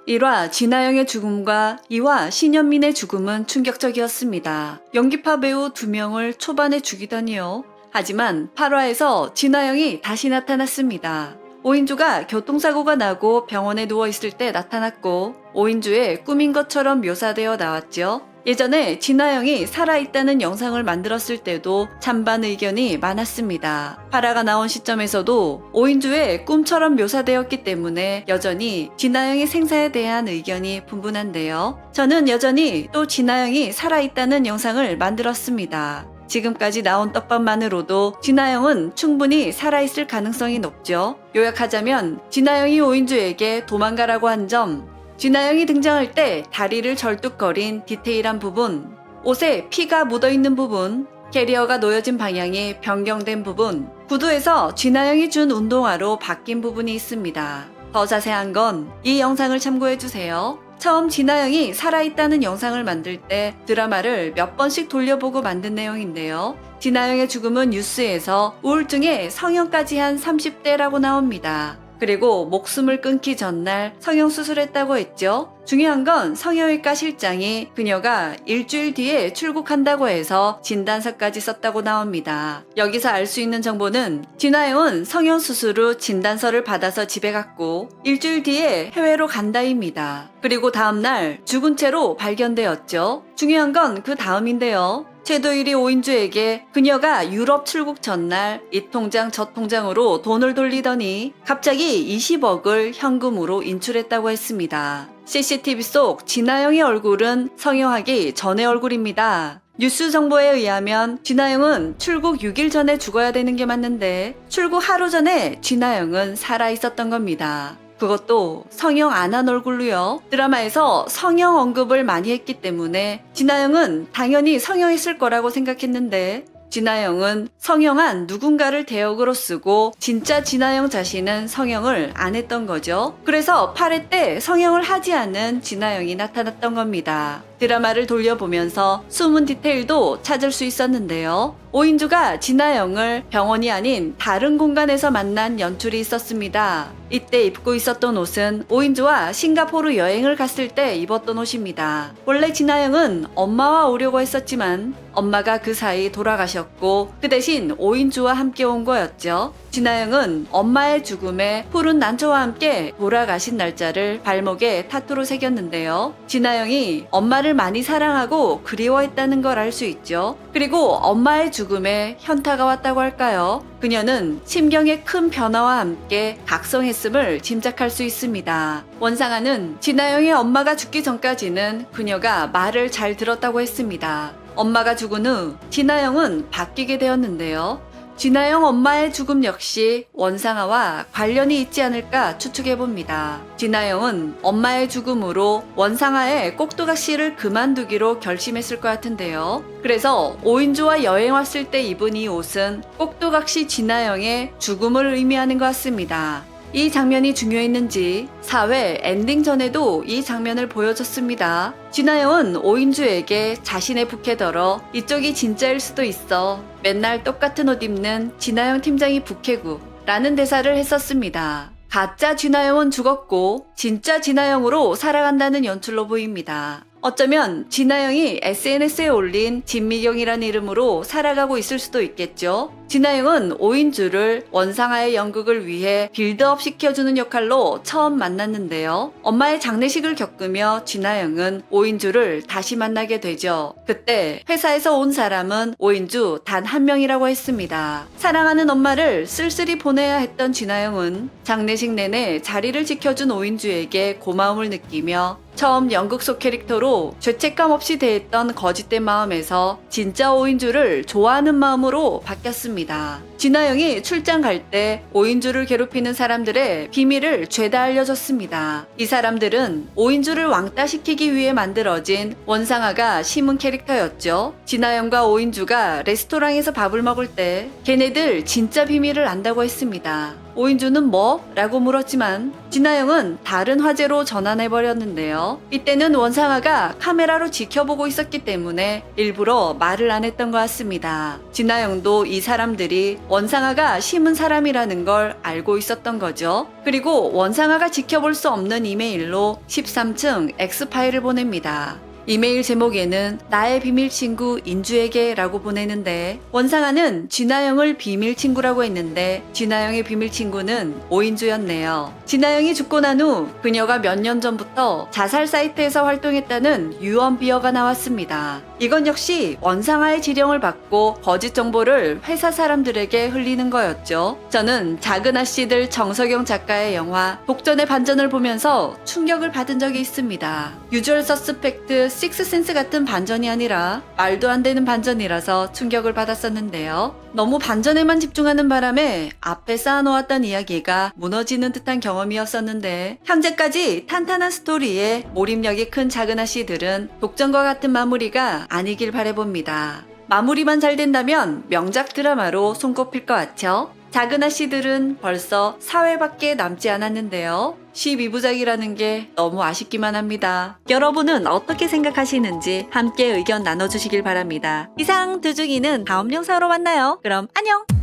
1화 진아영의 죽음과 2화 신현민의 죽음은 충격적이었습니다. 연기파 배우 2명을 초반에 죽이다니요. 하지만 8화에서 진아영이 다시 나타났습니다. 오인주가 교통사고가 나고 병원에 누워있을 때 나타났고 오인주의 꿈인 것처럼 묘사되어 나왔죠. 예전에 진아영이 살아있다는 영상을 만들었을 때도 찬반 의견이 많았습니다. 8화가 나온 시점에서도 오인주의 꿈처럼 묘사되었기 때문에 여전히 진아영의 생사에 대한 의견이 분분한데요. 저는 여전히 또 진아영이 살아있다는 영상을 만들었습니다. 지금까지 나온 떡밥만으로도 진아영은 충분히 살아있을 가능성이 높죠. 요약하자면 진아영이 오인주에게 도망가라고 한 점, 진아영이 등장할 때 다리를 절뚝거린 디테일한 부분, 옷에 피가 묻어있는 부분, 캐리어가 놓여진 방향이 변경된 부분, 구두에서 진아영이 준 운동화로 바뀐 부분이 있습니다. 더 자세한 건 이 영상을 참고해주세요. 처음 진아영이 살아있다는 영상을 만들 때 드라마를 몇 번씩 돌려보고 만든 내용인데요. 진아영의 죽음은 뉴스에서 우울증에 성형까지 한 30대라고 나옵니다. 그리고 목숨을 끊기 전날 성형수술했다고 했죠. 중요한 건 성형외과 실장이 그녀가 일주일 뒤에 출국한다고 해서 진단서까지 썼다고 나옵니다. 여기서 알 수 있는 정보는 진아영은 성형수술 후 진단서를 받아서 집에 갔고 일주일 뒤에 해외로 간다입니다. 그리고 다음날 죽은 채로 발견되었죠. 중요한 건 그 다음인데요. 최도일이 오인주에게 그녀가 유럽 출국 전날 이 통장 저 통장으로 돈을 돌리더니 갑자기 20억을 현금으로 인출했다고 했습니다. CCTV 속 진아영의 얼굴은 성형하기 전의 얼굴입니다. 뉴스 정보에 의하면 진아영은 출국 6일 전에 죽어야 되는 게 맞는데 출국 하루 전에 진아영은 살아있었던 겁니다. 그것도 성형 안 한 얼굴로요. 드라마에서 성형 언급을 많이 했기 때문에 진아영은 당연히 성형했을 거라고 생각했는데 진아영은 성형한 누군가를 대역으로 쓰고 진짜 진아영 자신은 성형을 안 했던 거죠. 그래서 8회 때 성형을 하지 않은 진아영이 나타났던 겁니다. 드라마를 돌려보면서 숨은 디테일도 찾을 수 있었는데요. 오인주가 진아영을 병원이 아닌 다른 공간에서 만난 연출이 있었습니다. 이때 입고 있었던 옷은 오인주와 싱가포르 여행을 갔을 때 입었던 옷입니다. 원래 진아영은 엄마와 오려고 했었지만 엄마가 그 사이 돌아가셨고 그 대신 오인주와 함께 온 거였죠. 진아영은 엄마의 죽음에 푸른 난초와 함께 돌아가신 날짜를 발목에 타투로 새겼는데요. 진아영이 엄마를 많이 사랑하고 그리워했다는 걸 알 수 있죠. 그리고 엄마의 죽음에 현타가 왔다고 할까요? 그녀는 심경의 큰 변화와 함께 각성했음을 짐작할 수 있습니다. 원상아는 진아영의 엄마가 죽기 전까지는 그녀가 말을 잘 들었다고 했습니다. 엄마가 죽은 후 진아영은 바뀌게 되었는데요. 진아영 엄마의 죽음 역시 원상아와 관련이 있지 않을까 추측해봅니다. 진아영은 엄마의 죽음으로 원상아의 꼭두각시를 그만두기로 결심했을 것 같은데요. 그래서 오인주와 여행 왔을 때 입은 이 옷은 꼭두각시 진아영의 죽음을 의미하는 것 같습니다. 이 장면이 중요했는지 4회 엔딩 전에도 이 장면을 보여줬습니다. 진아영은 오인주에게 자신의 부캐더러 이쪽이 진짜일 수도 있어. 맨날 똑같은 옷 입는 진아영 팀장이 부캐구 라는 대사를 했었습니다. 가짜 진아영은 죽었고 진짜 진아영으로 살아간다는 연출로 보입니다. 어쩌면 진아영이 SNS에 올린 진미경이라는 이름으로 살아가고 있을 수도 있겠죠. 진아영은 오인주를 원상아의 연극을 위해 빌드업 시켜주는 역할로 처음 만났는데요. 엄마의 장례식을 겪으며 진아영은 오인주를 다시 만나게 되죠. 그때 회사에서 온 사람은 오인주 단 한 명이라고 했습니다. 사랑하는 엄마를 쓸쓸히 보내야 했던 진아영은 장례식 내내 자리를 지켜준 오인주에게 고마움을 느끼며 처음 연극 속 캐릭터로 죄책감 없이 대했던 거짓된 마음에서 진짜 오인주를 좋아하는 마음으로 바뀌었습니다. 진아영이 출장 갈 때 오인주를 괴롭히는 사람들의 비밀을 죄다 알려줬습니다. 이 사람들은 오인주를 왕따시키기 위해 만들어진 원상아가 심은 캐릭터였죠. 진아영과 오인주가 레스토랑에서 밥을 먹을 때 걔네들 진짜 비밀을 안다고 했습니다. 오인주는 뭐? 라고 물었지만 진아영은 다른 화제로 전환해버렸는데요. 이때는 원상아가 카메라로 지켜보고 있었기 때문에 일부러 말을 안 했던 것 같습니다. 진아영도 이 사람들이 원상아가 심은 사람이라는 걸 알고 있었던 거죠. 그리고 원상아가 지켜볼 수 없는 이메일로 13층 X파일을 보냅니다. 이메일 제목에는 나의 비밀 친구 인주에게 라고 보내는데 원상아는 진아영을 비밀 친구라고 했는데 진아영의 비밀 친구는 오인주였네요. 진아영이 죽고 난 후 그녀가 몇 년 전부터 자살 사이트에서 활동했다는 유언비어가 나왔습니다. 이건 역시 원상아의 지령을 받고 거짓 정보를 회사 사람들에게 흘리는 거였죠. 저는 작은 아씨들 정석영 작가의 영화 독전의 반전을 보면서 충격을 받은 적이 있습니다. 유주얼 서스펙트 식스센스 같은 반전이 아니라 말도 안 되는 반전이라서 충격을 받았었는데요. 너무 반전에만 집중하는 바람에 앞에 쌓아놓았던 이야기가 무너지는 듯한 경험이었었는데 현재까지 탄탄한 스토리에 몰입력이 큰 작은 아씨들은 독전과 같은 마무리가 아니길 바라봅니다. 마무리만 잘 된다면 명작 드라마로 손꼽힐 것 같죠? 작은 아씨들은 벌써 4회밖에 남지 않았는데요. 12부작이라는 게 너무 아쉽기만 합니다. 여러분은 어떻게 생각하시는지 함께 의견 나눠주시길 바랍니다. 이상 두중이는 다음 영상으로 만나요. 그럼 안녕!